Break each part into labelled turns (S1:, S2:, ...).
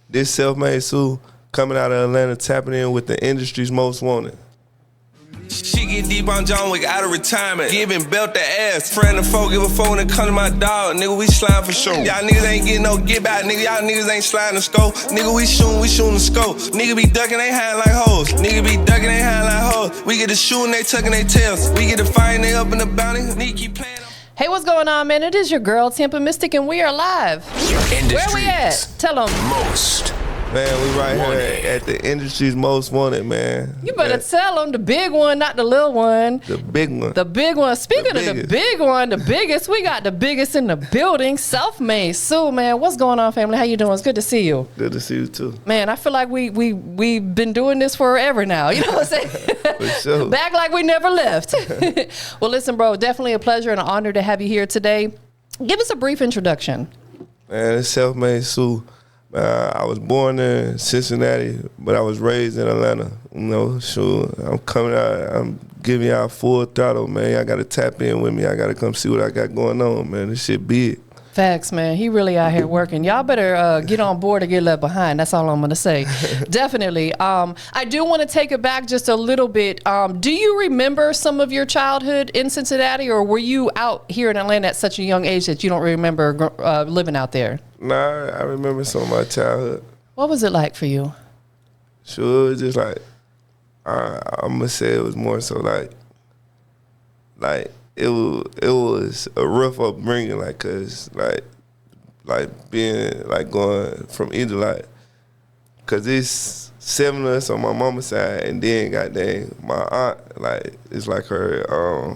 S1: This Selfmade Su coming out of Atlanta, tapping in with the industry's most wanted.
S2: She get deep on John Wick out of retirement. Giving belt the ass. Friend of folk, give a phone when it come to my dog. Nigga, we slime for sure. Y'all niggas ain't getting no get back. Nigga, y'all niggas ain't sliding the scope. Nigga, we shooting the scope. Nigga be ducking they hand like hoes. Nigga be ducking they hand like hoes. We get to shooting, they tucking they tails. We get to fighting, they up in the bounty. Nigga keep playing.
S3: Hey, what's going on, man? It is your girl, TampaMystic, and we are live. Where we at? Tell them.
S1: Most. Man, we right here at the industry's most wanted, man.
S3: You better tell them the big one, not the little one.
S1: The big one.
S3: The big one. Speaking of the big one, the biggest, we got the biggest in the building, Selfmade Su, man. What's going on, family? How you doing? It's good to see you.
S1: Good to see you, too.
S3: Man, I feel like we've been doing this forever now. You know what I'm saying?
S1: For sure.
S3: Back like we never left. Well, listen, bro, definitely a pleasure and an honor to have you here today. Give us a brief introduction.
S1: Man, it's Selfmade Su. I was born in Cincinnati, but I was raised in Atlanta. You know, so I'm coming out, I'm giving y'all full throttle, man. Y'all got to tap in with me. I got to come see what I got going on, man. This shit big.
S3: Facts, man. He really out here working. Y'all better get on board or get left behind. That's all I'm going to say. Definitely. I do want to take it back just a little bit. Do you remember some of your childhood in Cincinnati, or were you out here in Atlanta at such a young age that you don't remember living out there?
S1: Nah, I remember some of my childhood.
S3: What was it like for you?
S1: Sure, it was just like, I'm going to say it was more so like it was a rough upbringing, like, cause like being like going from either like, cause it's 7 of us on my mama's side, and then goddamn my aunt, like it's like her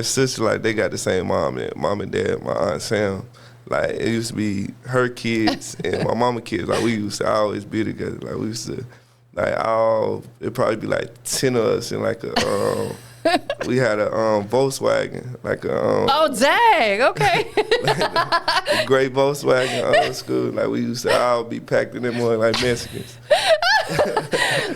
S1: sister, like they got the same mom and dad, my aunt Sam. Like it used to be her kids and my mama kids. Like we used to always be together. Like we used to, like it'd probably be like 10 of us in like a. We had a Volkswagen, like a
S3: oh dang, okay.
S1: like a great Volkswagen old school. Like we used to all be packed in them more like Mexicans.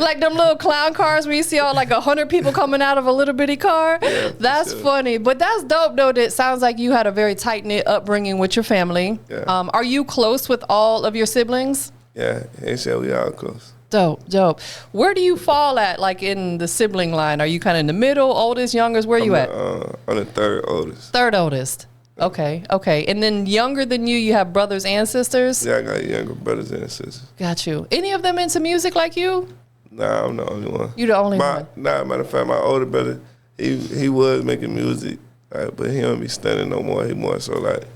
S3: Like them little clown cars where you see all like 100 people coming out of a little bitty car.
S1: Yeah,
S3: that's funny, but that's dope though. That sounds like you had a very tight knit upbringing with your family.
S1: Yeah.
S3: Are you close with all of your siblings?
S1: Yeah, and so we all close.
S3: Dope. Where do you fall at, like in the sibling line? Are you kind of in the middle, oldest, youngest? Where are you at?
S1: I'm the third oldest.
S3: Third oldest. Okay. And then younger than you have brothers and sisters?
S1: Yeah, I got younger brothers and sisters.
S3: Got you. Any of them into music like you?
S1: Nah, I'm the only one.
S3: You the only one?
S1: Nah, matter of fact, my older brother, he was making music, but he don't be studying no more. He more so like,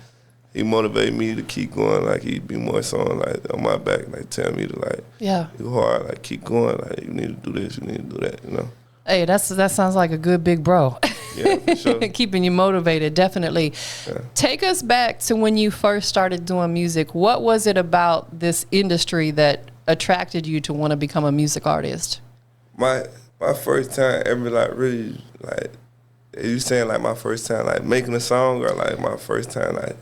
S1: he motivated me to keep going. Like he'd be more so like on my back, like telling me to like, you hard, like keep going. Like you need to do this, you need to do that, you know.
S3: Hey, that sounds like a good big bro.
S1: Yeah, for sure.
S3: Keeping you motivated, definitely.
S1: Yeah.
S3: Take us back to when you first started doing music. What was it about this industry that attracted you to want to become a music artist?
S1: My first time ever, like really, like, are you saying like my first time like making a song, or like my first time like?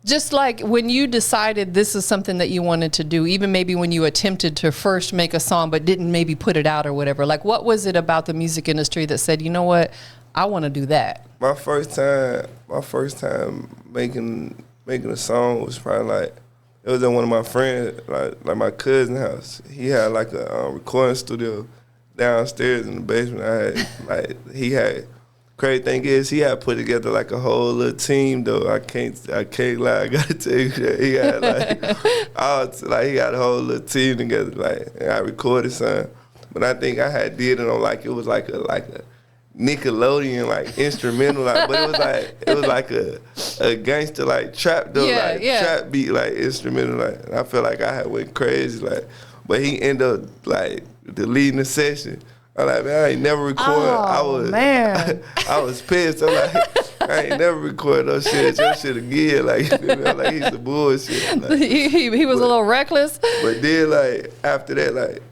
S3: Just like when you decided this is something that you wanted to do, even maybe when you attempted to first make a song but didn't maybe put it out or whatever. Like what was it about the music industry that said, you know what, I want to do that? My
S1: first time making a song was probably like, it was at one of my friends, like my cousin's house. He had like a recording studio downstairs in the basement. He had. Crazy thing is, he had put together like a whole little team though. I can't lie. I gotta tell you that he had he got a whole little team together. Like, and I recorded something, but I think I had did it on like it was like a Nickelodeon like instrumental, like, but it was like a gangster like trap though, trap beat like instrumental. Like, and I feel like I had went crazy like, but he ended up like deleting the session. I'm like, man, I ain't never recorded. I was pissed. I'm like, I ain't never recorded those shit. Your shit again. Like, you feel me? I'm like, he's the bullshit. Like,
S3: he was a little reckless.
S1: But then, like, after that, like,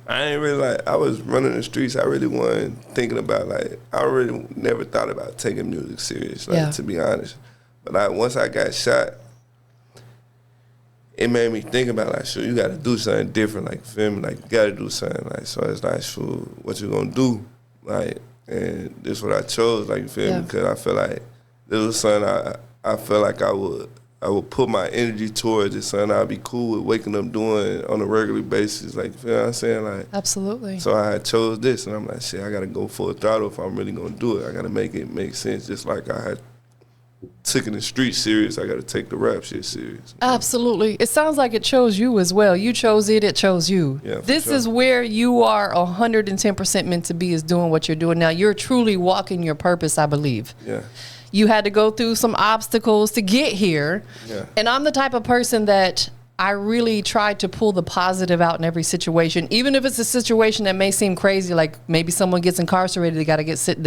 S1: I ain't really, like, I was running the streets. I really wasn't thinking about, like, I really never thought about taking music serious, like, to be honest. But once I got shot, it made me think about like, sure, you got to do something different, like, feel me? Like, you got to do something, like, so it's like, sure, what you gonna do, like, and this is what I chose, like, you feel me? Because I feel like this was something I feel like I would I would put my energy towards it, something I'd be cool with waking up doing on a regular basis. Like, you know what I'm saying? Like,
S3: absolutely.
S1: So I chose this, and I'm like, shit, I got to go full throttle if I'm really going to do it. I got to make it make sense, just like I had taking the street serious, I got to take the rap shit serious.
S3: Absolutely. It sounds like it chose you as well. You chose it, it chose you.
S1: Yeah,
S3: this
S1: sure.
S3: is where you are 110% meant to be, is doing what you're doing now. You're truly walking your purpose, I believe.
S1: Yeah.
S3: You had to go through some obstacles to get here.
S1: Yeah.
S3: And I'm the type of person that I really try to pull the positive out in every situation, even if it's a situation that may seem crazy, like maybe someone gets incarcerated, they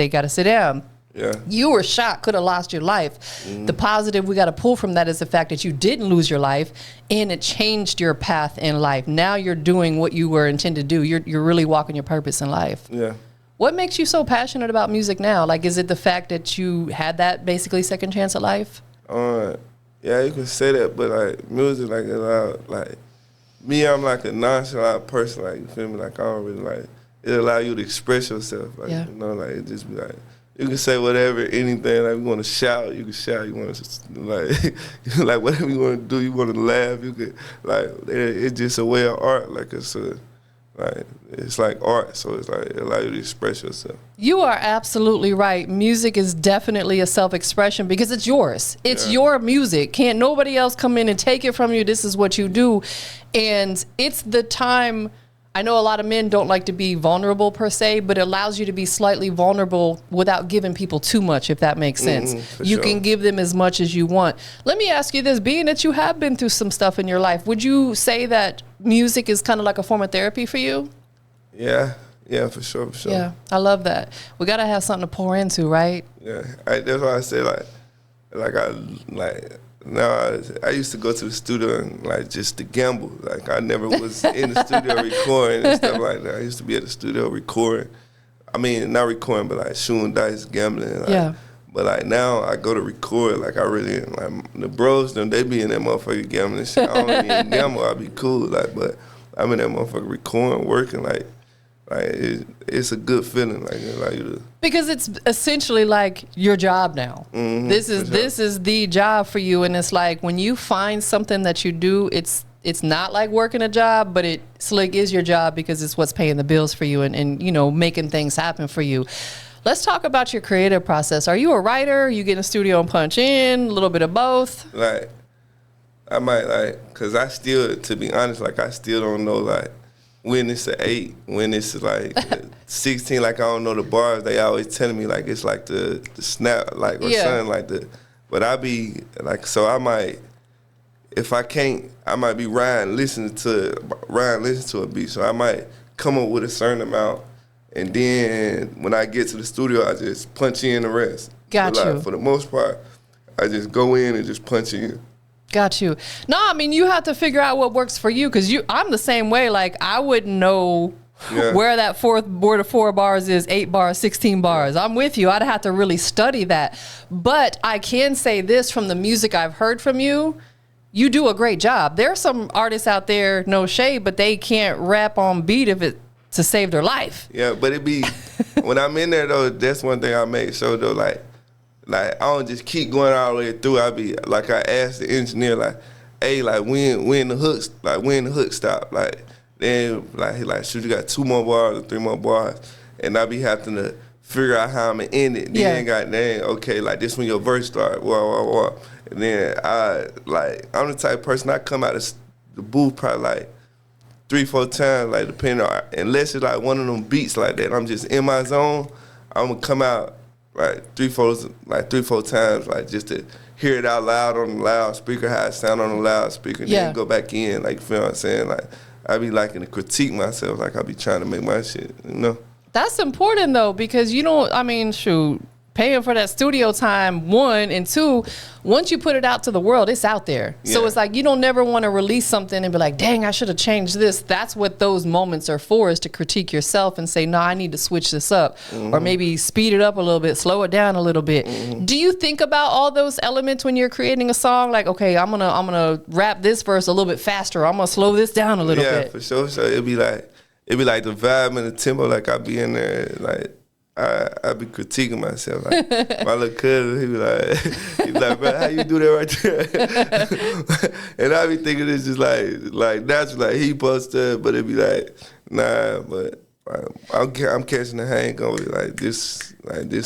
S3: got to sit down.
S1: Yeah.
S3: You were shot, could have lost your life. The positive we got to pull from that is the fact that you didn't lose your life, and it changed your path in life. Now you're doing what you were intended to do. You're really walking your purpose in life.
S1: Yeah.
S3: What makes you so passionate about music now? Like, is it the fact that you had that basically second chance at life?
S1: Yeah, you can say that, but like music, like like me, I'm like a nonchalant person. Like, you feel me? Like, I don't really like it. Allow you to express yourself. Like,
S3: Yeah.
S1: you know, like it just be like. You can say whatever, anything. Like, you want to shout, you can shout. You want to like whatever you want to do. You want to laugh, you could like. It's just a way of art. Like it's like art. So it's like it allows you to express yourself.
S3: You are absolutely right. Music is definitely a self-expression because it's yours. It's your music. Can't nobody else come in and take it from you. This is what you do, and it's the time. I know a lot of men don't like to be vulnerable per se, but it allows you to be slightly vulnerable without giving people too much, if that makes sense. You can give them as much as you want. Let me ask you this, being that you have been through some stuff in your life, would you say that music is kind of like a form of therapy for you?
S1: Yeah, for sure.
S3: Yeah, I love that. We got to have something to pour into, right?
S1: Yeah, that's why I say now I used to go to the studio and like just to gamble. Like, I never was in the studio recording and stuff like that. I used to be at the studio recording. I mean, not recording, but like shooting dice, gambling. Like,
S3: yeah.
S1: But like now I go to record. Like, I really like the bros. Them, they be in that motherfucker gambling and shit. I don't even gamble. I be cool. Like, but I'm in that motherfucker recording, working. Like it's a good feeling. Like, it allow you to.
S3: Because it's essentially like your job now. This is the job for you, and it's like when you find something that you do, it's not like working a job, but it slick is your job because it's what's paying the bills for you and you know, making things happen for you. Let's talk about your creative process. Are you a writer? You get in the studio and punch in, a little bit of both?
S1: Like, I might cause I still, to be honest, like I still don't know like when it's an 8, when it's like 16, like I don't know the bars. They always telling me like it's like the snap, like, or something like that. But I be like, so I might, if I can't, I might be listening to a beat. So I might come up with a certain amount, and then when I get to the studio, I just punch in the rest.
S3: Got
S1: but
S3: you.
S1: Like, for the most part, I just go in and just punch in.
S3: Got you. No, I mean, you have to figure out what works for you, because I'm the same way. Like, I wouldn't know where the 4 bars is, 8 bars, 16 bars. I'm with you. I'd have to really study that. But I can say this from the music I've heard from you. You do a great job. There are some artists out there, no shade, but they can't rap on beat to save their life.
S1: Yeah, but it be, when I'm in there, though, that's one thing I make sure, though, like I don't just keep going all the way through. I be like, I ask the engineer, like, hey, like when the hook stop, like then like shoot, you got 2 more bars or 3 more bars, and I be having to figure out how I'm gonna end it. Then okay, like this when your verse start, and then I'm the type of person, I come out of the booth probably like 3-4 times, like depending on, unless it's like one of them beats like that, I'm just in my zone, I'm gonna come out like 3-4 times, like just to hear it out loud on the loudspeaker, how it sound on the loudspeaker, then go back in, like, you feel what I'm saying? Like, I be liking to critique myself, like I be trying to make my shit, you know?
S3: That's important, though, because you don't, I mean, shoot, paying for that studio time, 1, and 2, once you put it out to the world, it's out there. Yeah. So it's like you don't never want to release something and be like, dang, I should have changed this. That's what those moments are for, is to critique yourself and say, no, I need to switch this up, or maybe speed it up a little bit, slow it down a little bit. Do you think about all those elements when you're creating a song? Like, okay, I'm gonna rap this verse a little bit faster. I'm gonna slow this down a little bit.
S1: Yeah, for sure. So it'd be like the vibe and the tempo. Like I be in there, like I be critiquing myself. Like my little cousin, he be like, bro, how you do that right there? And I be thinking it's just like natural, like he posted, but it be like, nah, but I'm catching the hang of it. Like this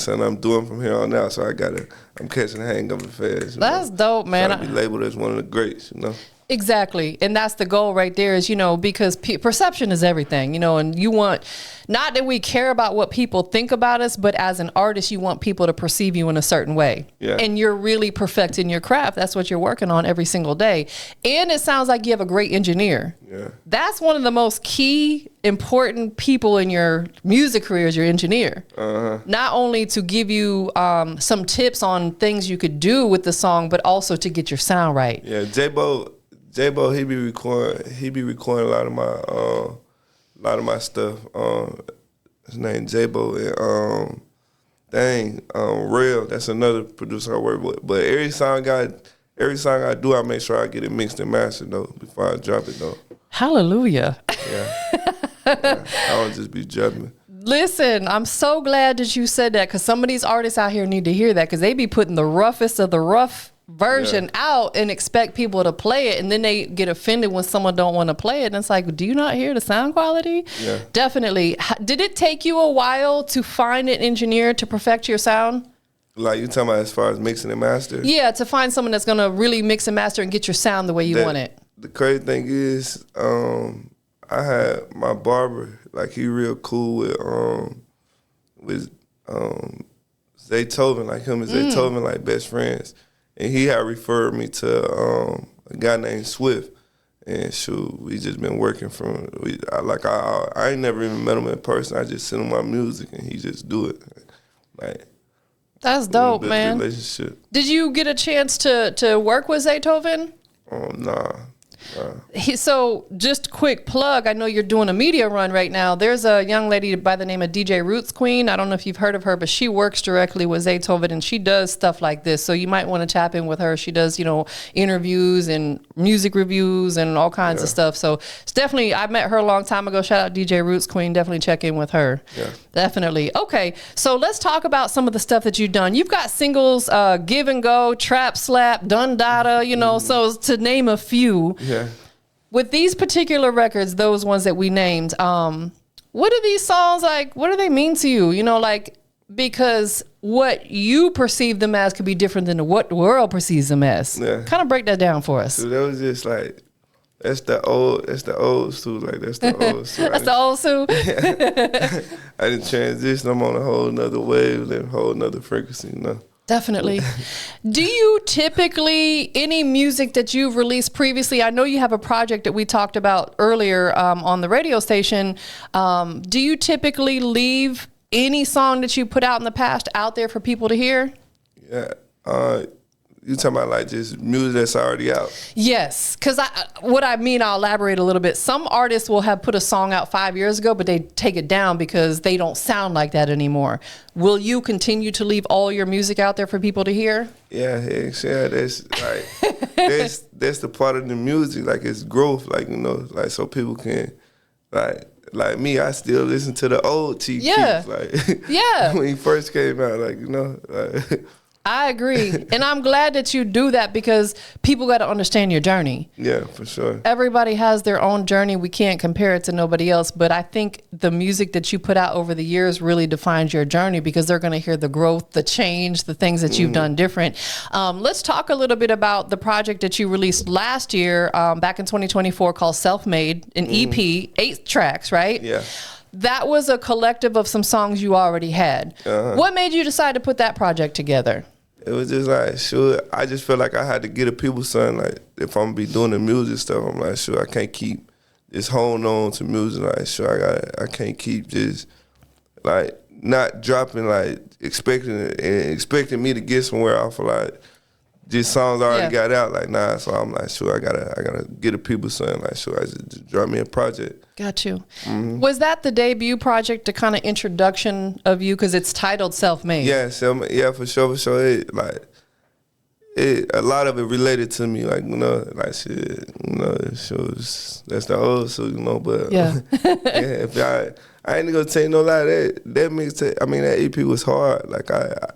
S1: something I'm doing from here on out. So I'm catching the hang of it fast.
S3: That's dope, man.
S1: Trying to be labeled as one of the greats,
S3: Exactly. And that's the goal right there is, because perception is everything, and you want, not that we care about what people think about us, but as an artist, you want people to perceive you in a certain way.
S1: Yeah.
S3: And you're really perfecting your craft. That's what you're working on every single day. And it sounds like you have a great engineer.
S1: Yeah.
S3: That's one of the most key, important people in your music career is your engineer.
S1: Uh-huh.
S3: Not only to give you some tips on things you could do with the song, but also to get your sound right.
S1: Yeah, J-Bo, he be recording a lot of my stuff. His name J-Bo, and Real, that's another producer I work with. But every song I do, I make sure I get it mixed and mastered though before I drop it though.
S3: Hallelujah.
S1: Yeah. I don't just be jumping.
S3: Listen, I'm so glad that you said that because some of these artists out here need to hear that because they be putting the roughest of the rough version out and expect people to play it, and then they get offended when someone don't want to play it. And it's like, do you not hear the sound quality?
S1: Yeah.
S3: Definitely. Did it take you a while to find an engineer to perfect your sound?
S1: Like you talking about as far as mixing and master?
S3: Yeah, to find someone that's gonna really mix and master and get your sound the way you want it.
S1: The crazy thing is, I had my barber, like he real cool with Zaytoven, like him and Zaytoven like best friends. And he had referred me to a guy named Swift. And shoot, we just been working I ain't never even met him in person. I just send him my music and he just do it. Like,
S3: that's dope, man.
S1: Relationship.
S3: Did you get a chance to work with Zaytoven?
S1: Nah.
S3: So just quick plug, I know you're doing a media run right now. There's a young lady by the name of DJ Roots Queen. I don't know if you've heard of her, but she works directly with Zaytoven and she does stuff like this. So you might want to tap in with her. She does, interviews and music reviews and all kinds of stuff. So it's definitely, I met her a long time ago. Shout out DJ Roots Queen. Definitely check in with her.
S1: Yeah.
S3: Definitely. Okay, so let's talk about some of the stuff that you've done. You've got singles, Give and Go, Trap Slap, Dun Dada, so to name a few.
S1: Yeah.
S3: With these particular records, those ones that we named, what are these songs like? What do they mean to you? Because what you perceive them as could be different than what the world perceives them as. Yeah. Kind of break that down for us.
S1: So that was just like, that's the old Su. Like, that's the old Su.
S3: That's the old Su?
S1: I didn't transition. I'm on a whole nother wave, a whole nother frequency,
S3: Definitely. Do you typically, any music that you've released previously, I know you have a project that we talked about earlier on the radio station. Do you typically leave any song that you put out in the past out there for people to hear?
S1: Yeah. You talking about like just music that's already out?
S3: Yes, because I'll elaborate a little bit. Some artists will have put a song out 5 years ago, but they take it down because they don't sound like that anymore. Will you continue to leave all your music out there for people to hear?
S1: Yeah, that's like that's the part of the music, like it's growth, like like so people can like me, I still listen to the old T.
S3: Yeah,
S1: like when he first came out, like
S3: I agree. And I'm glad that you do that because people got to understand your journey.
S1: Yeah, for sure.
S3: Everybody has their own journey. We can't compare it to nobody else. But I think the music that you put out over the years really defines your journey because they're going to hear the growth, the change, the things that you've done different. Let's talk a little bit about the project that you released last year, back in 2024, called Selfmade, an EP, 8 tracks, right?
S1: Yeah.
S3: That was a collective of some songs you already had. What made you decide to put that project together?
S1: It was just like, sure, I just felt like I had to get a people something. Like, if I'm gonna be doing the music stuff, I'm like, sure, I can't keep just holding on to music. Like, sure, I can't keep just like not dropping, like expecting me to get somewhere off of like these songs I already got out. Like, nah, so I'm like, sure, I gotta get a people something. Like, sure, I just drop me a project.
S3: Got you. Was that the debut project, the kind of introduction of you? Because it's titled Selfmade.
S1: Yeah, for sure. a lot of it related to me, like, you know, like shit, you know, that's the old Su, you know, but
S3: Yeah.
S1: yeah, if I ain't gonna tell you no lie, that mixtape, I mean, that EP was hard. Like,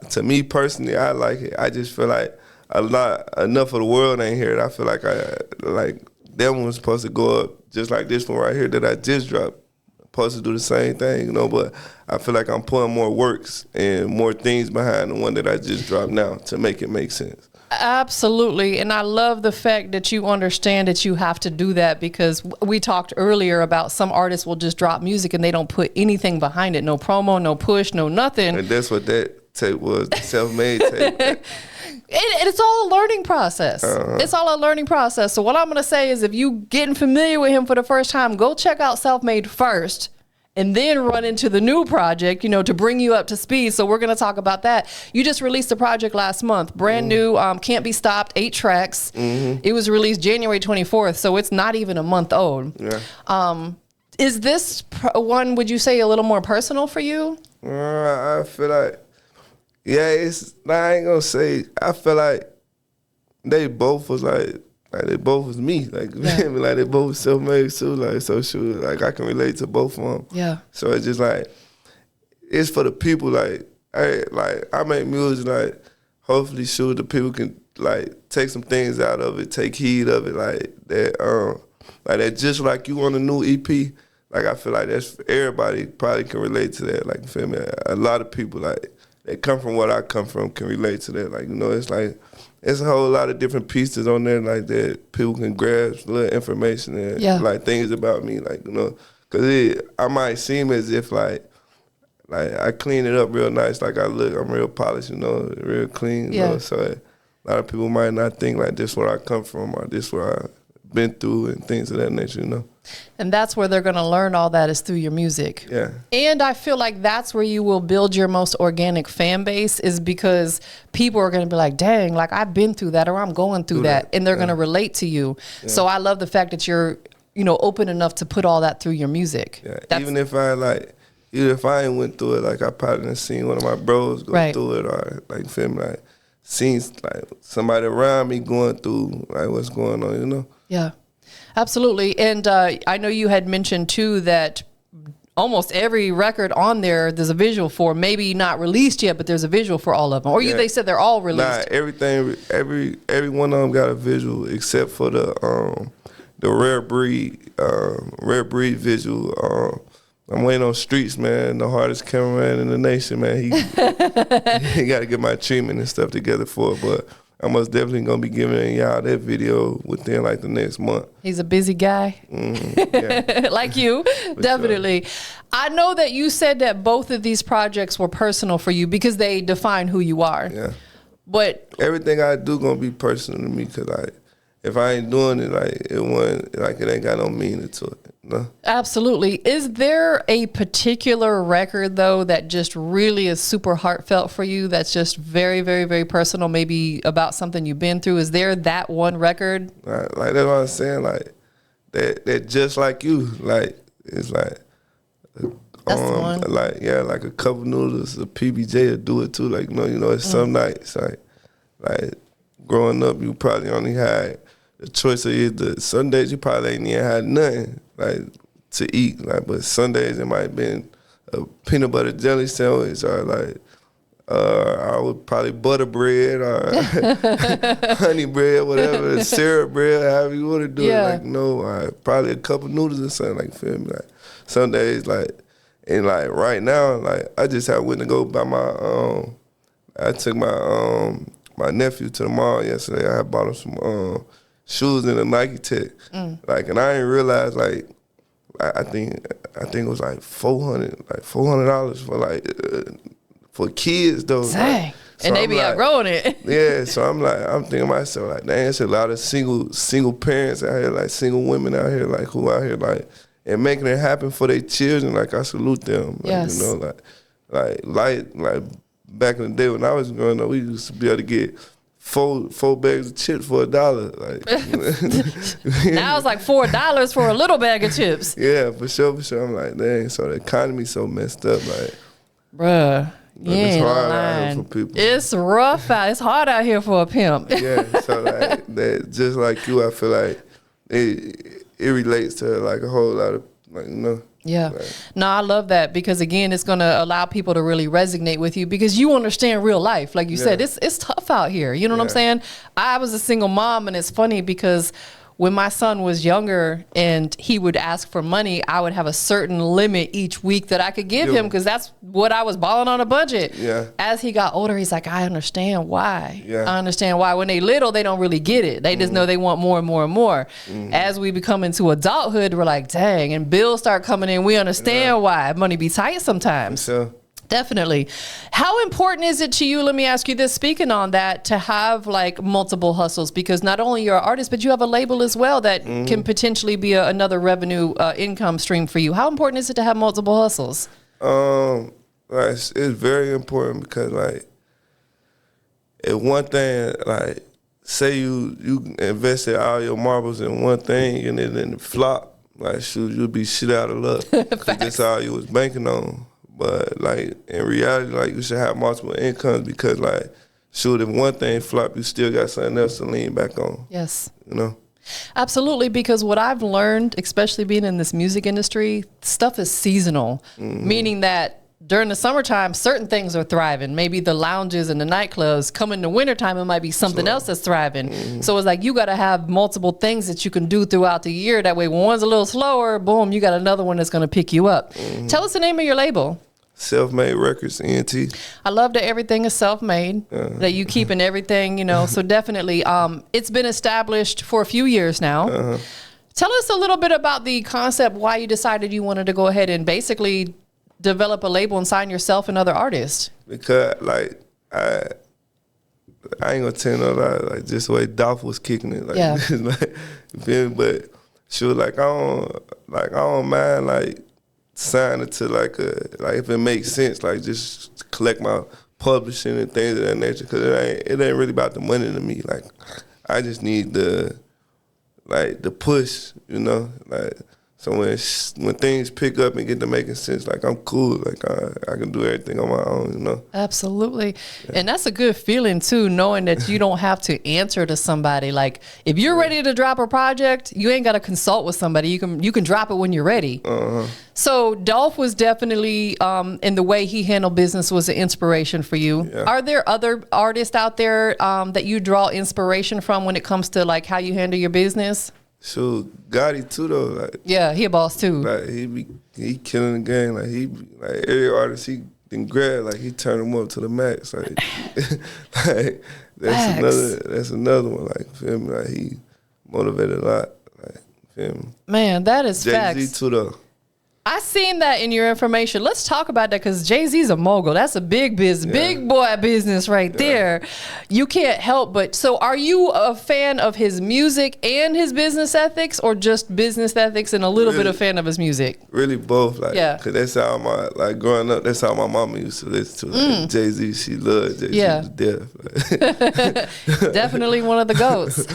S1: to me personally, I like it. I just feel like enough of the world ain't hear it. I feel like that one was supposed to go up just like this one right here that I just dropped. Supposed to do the same thing, you know, but I feel like I'm putting more works and more things behind the one that I just dropped now to make it make sense.
S3: Absolutely. And I love the fact that you understand that you have to do that, because we talked earlier about some artists will just drop music and they don't put anything behind it. No promo, no push, no nothing.
S1: And that's what that tape was, the Selfmade tape.
S3: It's all a learning process. It's all a learning process. So what I'm going to say is, if you getting familiar with him for the first time, go check out Selfmade first, and then run into the new project, you know, to bring you up to speed. So we're going to talk about that. You just released a project last month, brand new, Can't Be Stopped, 8 tracks. It was released January 24th, so it's not even a month old.
S1: Yeah.
S3: Is this one, would you say, a little more personal for you?
S1: I feel like, yeah, I ain't gonna say, I feel like they both was like they both was me. Like,
S3: Yeah.
S1: like they both Selfmade Su, like, so sure, like, I can relate to both of them.
S3: Yeah.
S1: So it's just like, it's for the people, like, I make music, like, hopefully, sure, the people can, like, take some things out of it, take heed of it, like that just like you on a new EP. Like, I feel like that's, everybody probably can relate to that. Like, you feel me? A lot of people, like, that come from what I come from can relate to that. Like, you know, it's like, it's a whole lot of different pieces on there, like, that people can grasp little information and, like, things about me, like, you know. Because I might seem as if, like I clean it up real nice, like I'm real polished, you know, real clean, you know. So a lot of people might not think, like, this where I come from or this where I've been through and things of that nature, you know.
S3: And that's where they're going to learn all that, is through your music.
S1: Yeah.
S3: And I feel like that's where you will build your most organic fan base, is because people are going to be like, dang, like, I've been through that, or I'm going through that. And they're going to relate to you. Yeah. So I love the fact that you're, you know, open enough to put all that through your music.
S1: Yeah. Even if I ain't went through it, like, I probably done seen one of my bros go through it, or, like, feel me, like, seen, like, somebody around me going through, like, what's going on, you know? Yeah.
S3: Absolutely. And I know you had mentioned, too, that almost every record on there, there's a visual for, maybe not released yet, but there's a visual for all of them. Or they said they're all released.
S1: Nah, everything, every one of them got a visual except for the rare breed visual. I'm waiting on Streets, man, the hardest cameraman in the nation, man. He got to get my treatment and stuff together for it, but I'm most definitely going to be giving y'all that video within, like, the next month.
S3: He's a busy guy. Yeah. Like you, for definitely. Sure. I know that you said that both of these projects were personal for you because they define who you are.
S1: Yeah.
S3: But
S1: everything I do going to be personal to me, because, like, if I ain't doing it, like, it ain't got no meaning to it. No.
S3: Absolutely. Is there a particular record, though, that just really is super heartfelt for you, that's just very, very, very personal, maybe about something you've been through? Is there that one record?
S1: Like that's what I'm saying, like, that just like you, like, it's like,
S3: that's the one.
S1: Like, yeah, like a couple noodles, a PBJ will do it too. Like, you know, it's some nights, like growing up, you probably only had the choice of either Sundays, you probably ain't even had nothing, like, to eat, like, but Sundays it might have been a peanut butter jelly sandwich, or, like, I would probably butter bread or honey bread, whatever, syrup bread, however you want to do it. Like, no, probably a couple noodles or something, like, feel me? Like, some days, like, and, like, right now, like, I just went to go buy my, I took my nephew to the mall yesterday. I had bought him some shoes in a Nike Tech. Like, and I didn't realize, like, I think it was like $400 for, like, for kids though.
S3: Dang. Like, so and they be outgrowing it.
S1: Yeah, so I'm thinking to myself, like, dang, it's a lot of single parents out here, like, single women out here, like, who out here, like, and making it happen for their children. Like, I salute them. Like, yes. You know, like back in the day when I was growing up, we used to be able to get four bags of chips for $1. Like,
S3: now it's like $4 for a little bag of chips.
S1: Yeah, for sure. I'm like, dang, so the economy's so messed up, like.
S3: Bruh.
S1: Like, it's hard out here for people.
S3: It's rough out. It's hard out here for a pimp.
S1: Yeah, so like that, just like you, I feel like it relates to like a whole lot of like, you know.
S3: Yeah.
S1: Like,
S3: No, I love that because again, it's going to allow people to really resonate with you because you understand real life. Like you said, it's tough out here. You know what I'm saying? I was a single mom, and it's funny because when my son was younger and he would ask for money, I would have a certain limit each week that I could give him because that's what I was balling on a budget.
S1: Yeah.
S3: As he got older, he's like, I understand why.
S1: Yeah.
S3: I understand why. When they little, they don't really get it. They just know they want more and more and more. As we become into adulthood, we're like, dang, and bills start coming in. We understand why. Money be tight sometimes.
S1: so
S3: Definitely. How important is it to you, let me ask you this, speaking on that, to have like multiple hustles? Because not only you're an artist, but you have a label as well that can potentially be another revenue income stream for you. How important is it to have multiple hustles?
S1: like it's very important because like if one thing, like say you invested all your marbles in one thing and then it flop, like shoot, you'll be shit out of luck because that's all you was banking on. But like in reality, like you should have multiple incomes because like shoot, if one thing flop, you still got something else to lean back on.
S3: Yes.
S1: You know?
S3: Absolutely, because what I've learned, especially being in this music industry, stuff is seasonal, meaning that during the summertime, certain things are thriving. Maybe the lounges and the nightclubs. Come in the wintertime, it might be something else that's thriving. So it's like you got to have multiple things that you can do throughout the year. That way, when one's a little slower, boom, you got another one that's going to pick you up. Tell us the name of your label.
S1: Selfmade Records, ENT.
S3: I love that everything is self-made, that you keeping everything, you know. So definitely, it's been established for a few years now. Tell us a little bit about the concept, why you decided you wanted to go ahead and basically develop a label and sign yourself and other artists.
S1: Because like I ain't gonna tell no lie, like just the way Dolph was kicking it, like, like you feel me? But she was like, I don't mind like signing to like if it makes sense, like just collect my publishing and things of that nature. Cause it ain't really about the money to me. Like I just need the push, you know, like. So when things pick up and get to making sense, like I'm cool, like I can do everything on my own, you know.
S3: Absolutely, and that's a good feeling too, knowing that you don't have to answer to somebody. Like if you're ready to drop a project, you ain't got to consult with somebody. You can drop it when you're ready. So Dolph was definitely, in the way he handled business, was an inspiration for you. Yeah. Are there other artists out there that you draw inspiration from when it comes to like how you handle your business?
S1: So Gotti too though, like
S3: he a boss too.
S1: Like he killing the game. Like every artist he then grab, like he turn them up to the max. Like, like that's another one. Like feel me? Like he motivated a lot. Like feel me?
S3: Man, that is facts.
S1: Jay-Z too though.
S3: I seen that in your information. Let's talk about that because Jay-Z's a mogul. That's a big business, big boy business right there. You can't help but. So are you a fan of his music and his business ethics, or just business ethics and a little bit of fan of his music?
S1: Really both. Like, cause that's how growing up, that's how my mama used to listen to. Like, Jay-Z, she loved Jay-Z to death.
S3: Definitely one of the goats.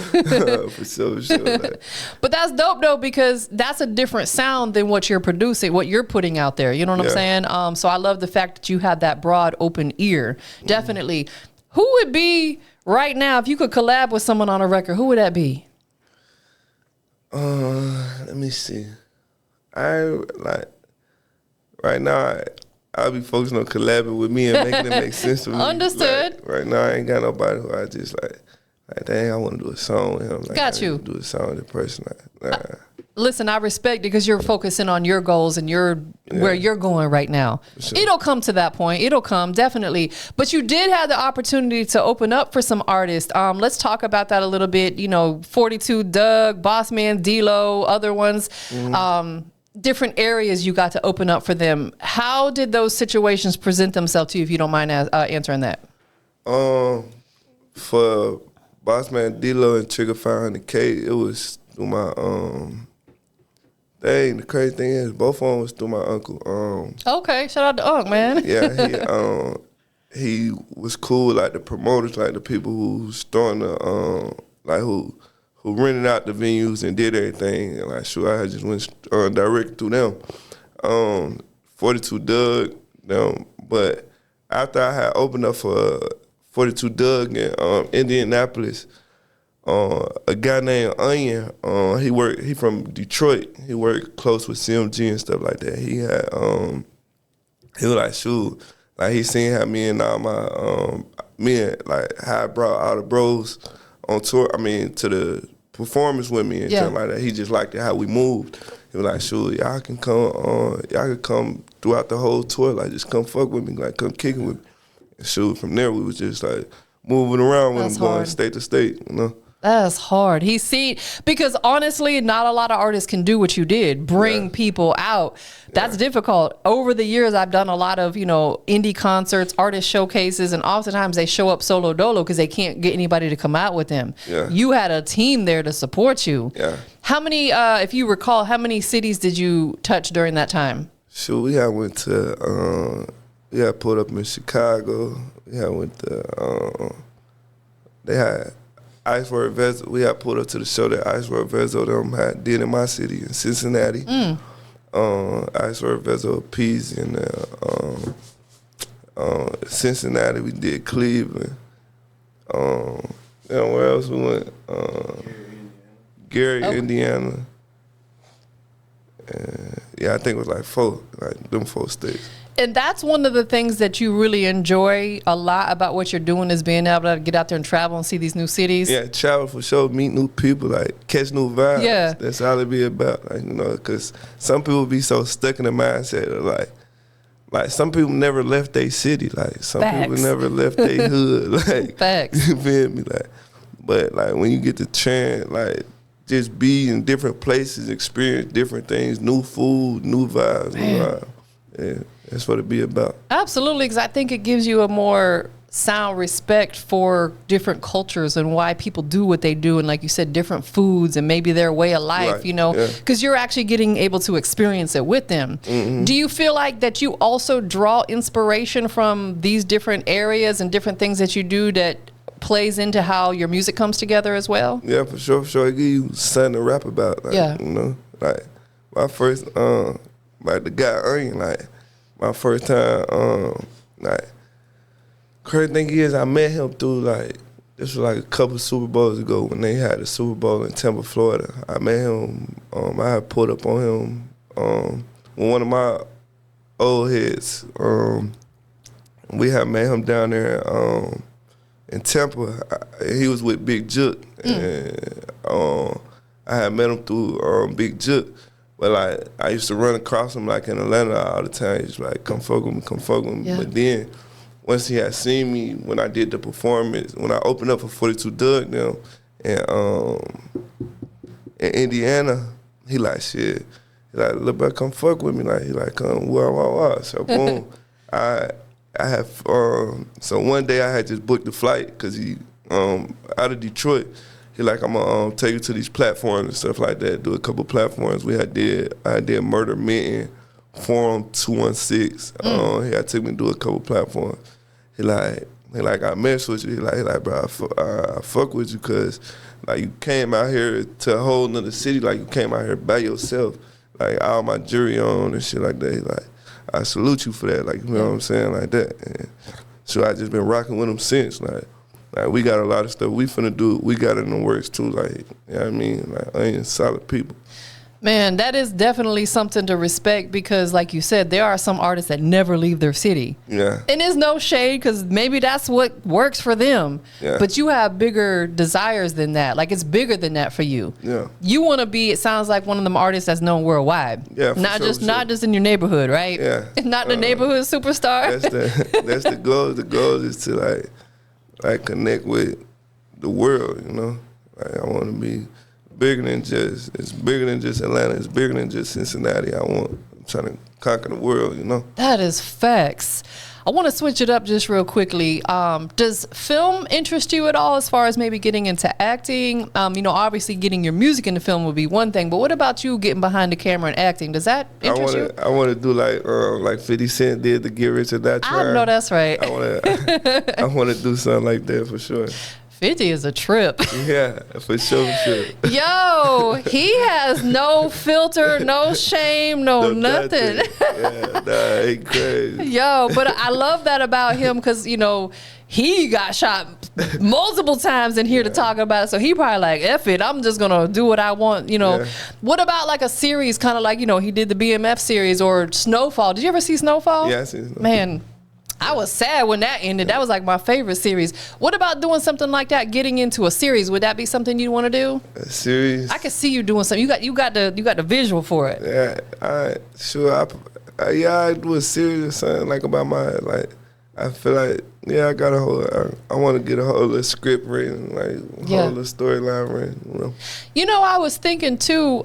S1: For sure. Like.
S3: But that's dope though, because that's a different sound than what you're producing, what you're putting out there. You know what I'm saying? So I love the fact that you have that broad, open ear. Definitely. Who would be right now, if you could collab with someone on a record, who would that be?
S1: Let me see. Right now, I'll be focusing on collabing with me and making it make sense for me.
S3: Understood.
S1: Like, right now, I ain't got nobody who I just like dang, I want to do a song with him. Like,
S3: got you.
S1: Do a song with the person.
S3: Listen, I respect it because you're focusing on your goals and where you're going right now. Sure. It'll come to that point. It'll come, definitely. But you did have the opportunity to open up for some artists. Let's talk about that a little bit. You know, 42 Doug, Bossman, D-Lo, other ones. Different areas you got to open up for them. How did those situations present themselves to you, if you don't mind answering that?
S1: For Bossman, D-Lo, and Trigger 500K, it was through my the crazy thing is, both of them was through my uncle.
S3: Okay, shout out to Unc, man.
S1: Yeah, he was cool, like the promoters, like the people who starting the like who rented out the venues and did everything. And like, sure, I just went direct through them. 42 Doug, them, but after I had opened up for 42 Doug in Indianapolis, a guy named Onion, he from Detroit. He worked close with CMG and stuff like that. He was like, shoot, like he seen how me and all my how I brought all the bros on tour. I mean, to the performance with me and stuff like that. He just liked it how we moved. He was like, sure, y'all can come throughout the whole tour. Like, just come fuck with me. Like, come kicking with me. And shoot, from there we was just like moving around with him, going state to state, you know.
S3: That's hard. Because honestly, not a lot of artists can do what you did, bring people out. That's difficult. Over the years, I've done a lot of, indie concerts, artist showcases, and oftentimes they show up solo dolo because they can't get anybody to come out with them. Yeah. You had a team there to support you.
S1: Yeah.
S3: How many, if you recall, how many cities did you touch during that time?
S1: Sure, we had pulled up in Chicago. We had went to, they had Ice World Vezo. We had pulled up to the show that Ice World Vezo did in my city in Cincinnati. Ice World Vezo Peace in Cincinnati. We did Cleveland. Where else we went? Gary, Indiana. I think it was like them 4 states.
S3: And that's one of the things that you really enjoy a lot about what you're doing is being able to get out there and travel and see these new cities.
S1: Yeah, travel for sure, meet new people, like catch new vibes.
S3: Yeah.
S1: That's all it be about, because some people be so stuck in the mindset of like some people never left their city, like some people never left their hood, like
S3: Facts.
S1: You feel me, like. But like when you get to trend, like just be in different places, experience different things, new food, new vibes, yeah. That's what it be about. Absolutely,
S3: because I think it gives you a more sound respect for different cultures and why people do what they do, and like you said, different foods and maybe their way of life, because you're actually getting able to experience it with them. Mm-hmm. Do you feel like that you also draw inspiration from these different areas and different things that you do that plays into how your music comes together as well?
S1: Yeah, for sure. It gives you something to rap about. Like, like my first, like the guy Onion, like, my first time, crazy thing is I met him through this was like a couple Super Bowls ago when they had the Super Bowl in Tampa, Florida. I met him, I had pulled up on him with one of my old heads. We had met him down there in Tampa. He was with Big Jook. And I had met him through Big Jook. But I used to run across him in Atlanta all the time. He's like, come fuck with me. Yeah. But then once he had seen me when I did the performance, when I opened up for 42 Doug now, in Indiana, he like, shit. He like, look back, come fuck with me. He like, come, wow. So boom, I have, so one day I had just booked the flight because he, out of Detroit. He like, I'm gonna take you to these platforms and stuff like that. Do a couple platforms. I did Murder Mitten, Forum 216. He had took me to do a couple platforms. He like, I mess with you. He like, bro, I fuck with you because you came out here to a whole nother city. You came out here by yourself. All my jury on and shit like that. He like, I salute you for that. You know what I'm saying, like that. And so I just been rocking with him since. We got a lot of stuff we finna do. We got it in the works too. You know what I mean? Onion solid people.
S3: Man, that is definitely something to respect because, like you said, there are some artists that never leave their city.
S1: Yeah.
S3: And there's no shade because maybe that's what works for them.
S1: Yeah.
S3: But you have bigger desires than that. It's bigger than that for you.
S1: Yeah.
S3: You want to be, it sounds like one of them artists that's known worldwide.
S1: Yeah,
S3: not just in your neighborhood, right?
S1: Yeah.
S3: Not the neighborhood superstar.
S1: That's the goal. The goal is to connect with the world, I want to be it's bigger than just Atlanta, it's bigger than just Cincinnati. I'm trying to conquer the world,
S3: That is facts. I want to switch it up just real quickly. Does film interest you at all as far as maybe getting into acting? Obviously getting your music into film would be one thing, but what about you getting behind the camera and acting? Does that interest you?
S1: I want to do like 50 Cent did to Get Rich or Die Trying.
S3: I know that's right.
S1: I want to do something like that for sure.
S3: 50 is a trip.
S1: Yeah, for sure.
S3: Yo, he has no filter, no shame, no nothing.
S1: Yeah, nah, he crazy.
S3: Yo, but I love that about him because, you know, he got shot multiple times in here to talk about it. So he probably like, F it, I'm just going to do what I want, you know. Yeah. What about like a series kind of like, you know, he did the BMF series or Snowfall. Did you ever see Snowfall?
S1: Yeah, I seen Snowfall.
S3: Man, I was sad when that ended. That was like my favorite series. What about doing something like that, getting into a series? Would that be something you want to do?
S1: A series?
S3: I could see you doing something. You got the visual for it.
S1: Yeah, sure. I do a series or something like about my, like, I feel like, I got a whole, I want to get a whole little script written, like, whole little storyline written, you know.
S3: You know, I was thinking too,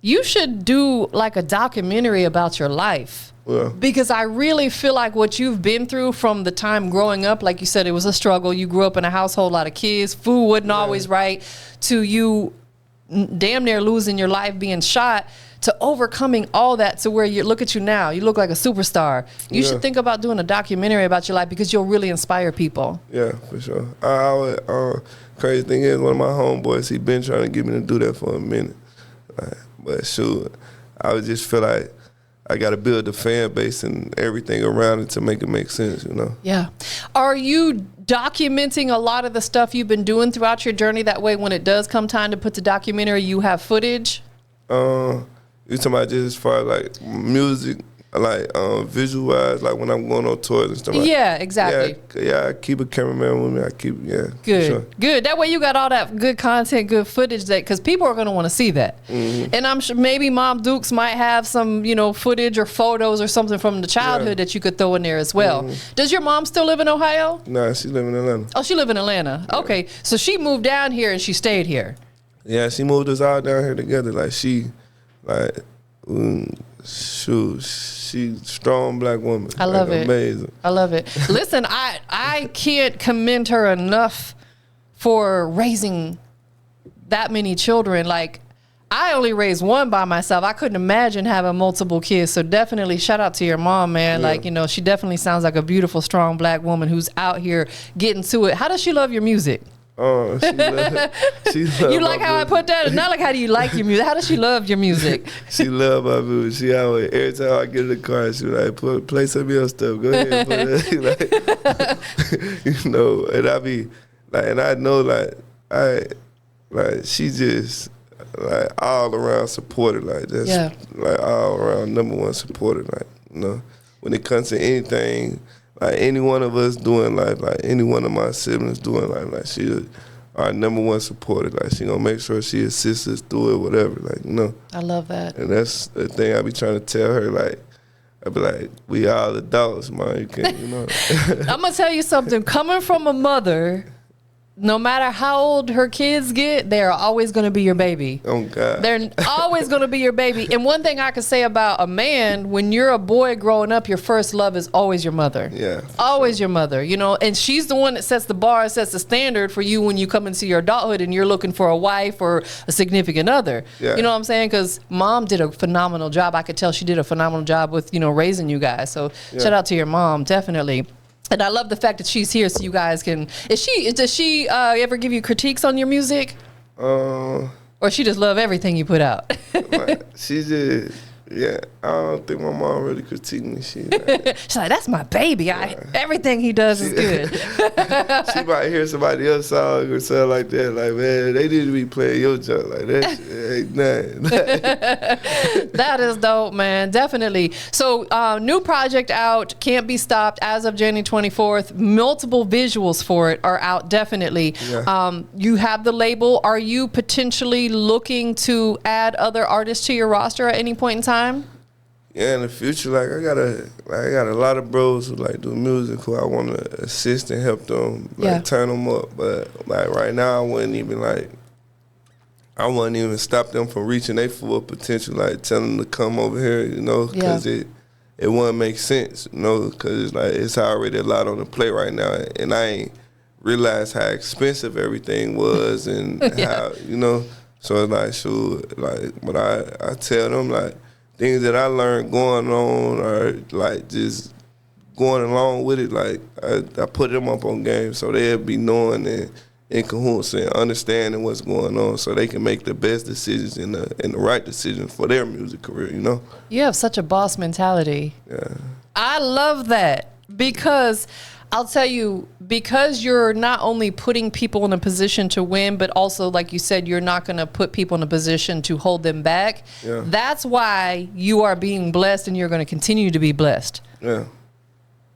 S3: you should do like a documentary about your life.
S1: Yeah.
S3: Because I really feel like what you've been through from the time growing up, like you said, it was a struggle. You grew up in a household, a lot of kids, food wasn't always right, to you damn near losing your life, being shot, to overcoming all that to where you look at you now. You look like a superstar. You should think about doing a documentary about your life because you'll really inspire people.
S1: Yeah, for sure. Crazy thing is, one of my homeboys, he been trying to get me to do that for a minute. But shoot, I would just feel like I got to build the fan base and everything around it to make it make sense, you know?
S3: Yeah. Are you documenting a lot of the stuff you've been doing throughout your journey? That way, when it does come time to put the documentary, you have footage?
S1: You talking about just as far as like music, like visual-wise, like when I'm going on tours and stuff like that?
S3: Yeah, exactly.
S1: Yeah, I keep a cameraman with me. I keep,
S3: Good,
S1: sure.
S3: Good. That way you got all that good content, good footage, that because people are going to want to see that. Mm-hmm. And I'm sure maybe Mom Dukes might have some, you know, footage or photos or something from the childhood that you could throw in there as well. Mm-hmm. Does your mom still live in Ohio?
S1: Nah, she live in Atlanta.
S3: Oh, she live in Atlanta. Yeah. Okay, so she moved down here and she stayed here.
S1: Yeah, she moved us all down here together. Like shoot, she's a strong black woman.
S3: I love it.
S1: Amazing.
S3: I love it. Listen, I can't commend her enough for raising that many children. Like, I only raised one by myself. I couldn't imagine having multiple kids. So definitely shout out to your mom, man. Yeah. Like, you know, she definitely sounds like a beautiful, strong black woman who's out here getting to it. How does she love your music?
S1: Oh, she love
S3: you like how music. I put that? Not like how do you like your music? How does she love your music?
S1: She love my music. She always, every time I get in the car, she like, play some of your stuff. Go ahead. Like, you know, and I be like, and I know like she just like all around supported, like that's like all around number one supported, like, you know, when it comes to anything. Like any one of us doing life, like any one of my siblings doing life, like she our number one supporter. Like she gonna make sure she assists us through it, whatever. Like, you know.
S3: I love that.
S1: And that's the thing I be trying to tell her. Like I be like, we all adults, man. You can't, you know.
S3: I'm gonna tell you something. Coming from a mother, no matter how old her kids get, they are always going to be your baby.
S1: Oh, God.
S3: They're always going to be your baby. And one thing I can say about a man, when you're a boy growing up, your first love is always your mother.
S1: Yeah.
S3: Always your mother, you know. And she's the one that sets the bar, sets the standard for you when you come into your adulthood and you're looking for a wife or a significant other. Yeah. You know what I'm saying? Because Mom did a phenomenal job. I could tell she did a phenomenal job with, you know, raising you guys. So shout out to your mom, definitely. And I love the fact that she's here so you guys can. Does she ever give you critiques on your music? Or she just love everything you put out?
S1: She just, I don't think my mom really critiqued me. She's
S3: like, that's my baby. Everything he does is good.
S1: She might hear somebody else's song or something like that. Like, man, they need to be playing your junk like that. Ain't nothing.
S3: That is dope, man. Definitely. So, new project out, Can't Be Stopped, as of January 24th. Multiple visuals for it are out, definitely. Yeah. You have the label. Are you potentially looking to add other artists to your roster at any point in time?
S1: Yeah, in the future, like I got a lot of bros who like do music who I want to assist and help them, like turn them up. But like right now, I wouldn't even stop them from reaching their full potential. Like tell them to come over here, you know, because it wouldn't make sense, you know, because it's like it's already a lot on the plate right now, and I ain't realized how expensive everything was and how, you know. So it's like, shoot, like, but I tell them, like, things that I learned going on or, like, just going along with it, like, I put them up on game so they'll be knowing and in cahoots and understanding what's going on, so they can make the best decisions and the right decisions for their music career. You know.
S3: You have such a boss mentality.
S1: Yeah.
S3: I love that, because I'll tell you, because you're not only putting people in a position to win, but also, like you said, you're not going to put people in a position to hold them back.
S1: Yeah.
S3: That's why you are being blessed, and you're going to continue to be blessed.
S1: Yeah.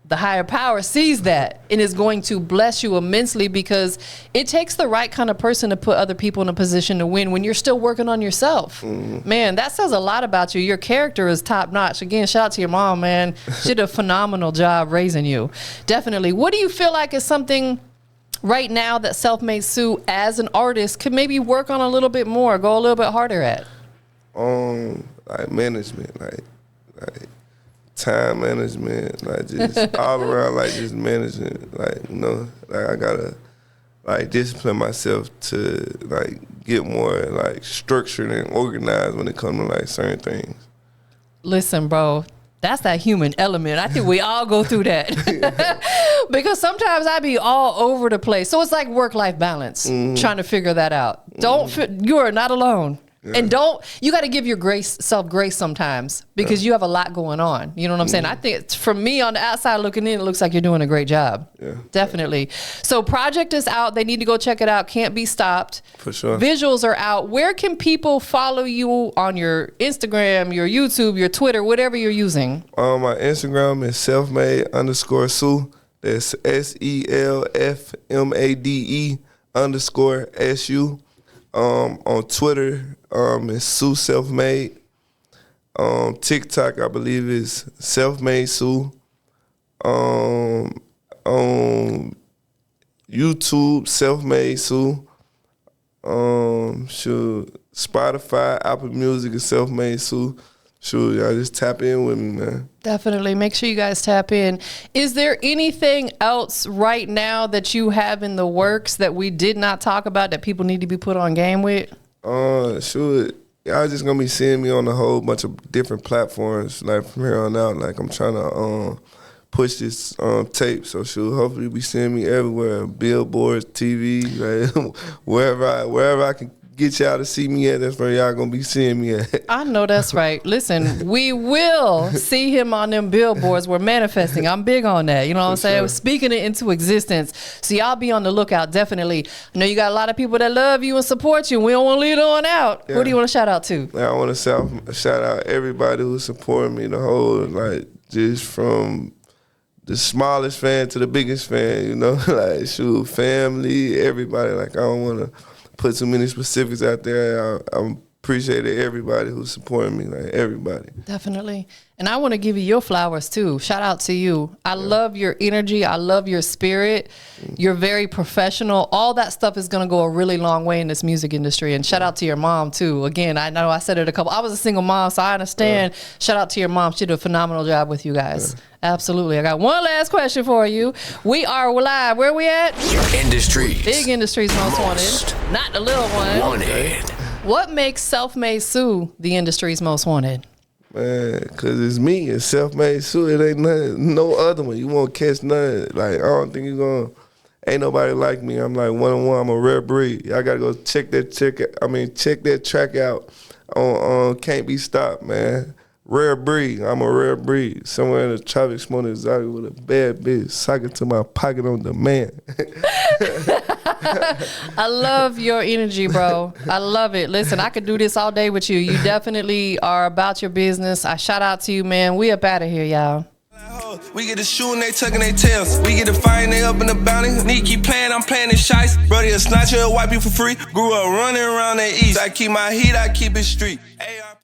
S3: The higher power sees that and is going to bless you immensely, because it takes the right kind of person to put other people in a position to win when you're still working on yourself. Man, that says a lot about you. Your character is top notch. Again, shout out to your mom, man. She did a phenomenal job raising you. Definitely. What do you feel like is something right now that Selfmade Su as an artist could maybe work on a little bit more, go a little bit harder at?
S1: Like management, like time management, like just all around, like just managing, like, you know, like I gotta like discipline myself to like get more like structured and organized when it comes to like certain things.
S3: Listen, bro, that's that human element. I think we all go through that. Because sometimes I be all over the place. So it's like work-life balance, trying to figure that out. You are not alone. Yeah. And you got to give yourself grace sometimes, because you have a lot going on. You know what I'm saying? I think from me on the outside looking in, it looks like you're doing a great job. Yeah. Definitely. So project is out. They need to go check it out. Can't be stopped. For sure. Visuals are out. Where can people follow you on your Instagram, your YouTube, your Twitter, whatever you're using? My
S1: Instagram is selfmade_Su. That's SELFMADE_SU. On Twitter, it's Su Selfmade. TikTok, I believe, is Selfmade Su. On YouTube, Selfmade Su. Spotify, Apple Music is Selfmade Su. Sure, y'all just tap in with me, man.
S3: Definitely. Make sure you guys tap in. Is there anything else right now that you have in the works that we did not talk about that people need to be put on game with?
S1: Sure. Y'all just gonna be seeing me on a whole bunch of different platforms, like from here on out. Like I'm trying to push this tape, so sure, hopefully be seeing me everywhere, billboards, TV, like wherever I can get y'all to see me at, that's where y'all gonna be seeing me at.
S3: I know that's right. Listen, we will see him on them billboards. We're manifesting. I'm big on that. You know what I'm saying? Sure. Speaking it into existence. So y'all be on the lookout, definitely. I know you got a lot of people that love you and support you. We don't want to leave it on out. Yeah. Who do you want to shout out to?
S1: I want to shout out everybody who supported me, the whole, like, just from the smallest fan to the biggest fan, you know? Like, shoot, family, everybody. Like, I don't want to put too many specifics out there. I appreciate everybody who's supporting me, like everybody.
S3: Definitely. And I want to give you your flowers too. Shout out to you. I love your energy. I love your spirit. You're very professional. All that stuff is going to go a really long way in this music industry. And shout out to your mom too. Again, I know I said it I was a single mom, so I understand. Shout out to your mom. She did a phenomenal job with you guys. Absolutely. I got one last question for you. We are live. Where we at?
S4: Industries.
S3: Big Industries Most Wanted. Not the little one.
S4: Wanted.
S3: What makes Selfmade Su the industry's most wanted?
S1: Man, because it's me. It's Selfmade Su. It ain't no other one. You won't catch none. Like, I don't think you're going to. Ain't nobody like me. I'm like one-on-one. I'm a rare breed. Y'all got to go check that track out on Can't Be Stopped, man. Rare breed. I'm a rare breed. Somewhere in the traffic, smoking exotic with a bad bitch, sucking to my pocket on demand.
S3: I love your energy, bro. I love it. Listen, I could do this all day with you. You definitely are about your business. I shout out to you, man. We up out of here, y'all.
S2: We get the shooting, they tucking their tails. We get the fighting, they up in the bounty. Need keep playing, I'm playing this shice. Brody, a snatcher, a wipe you for free. Grew up running around that east. I keep my heat, I keep it street.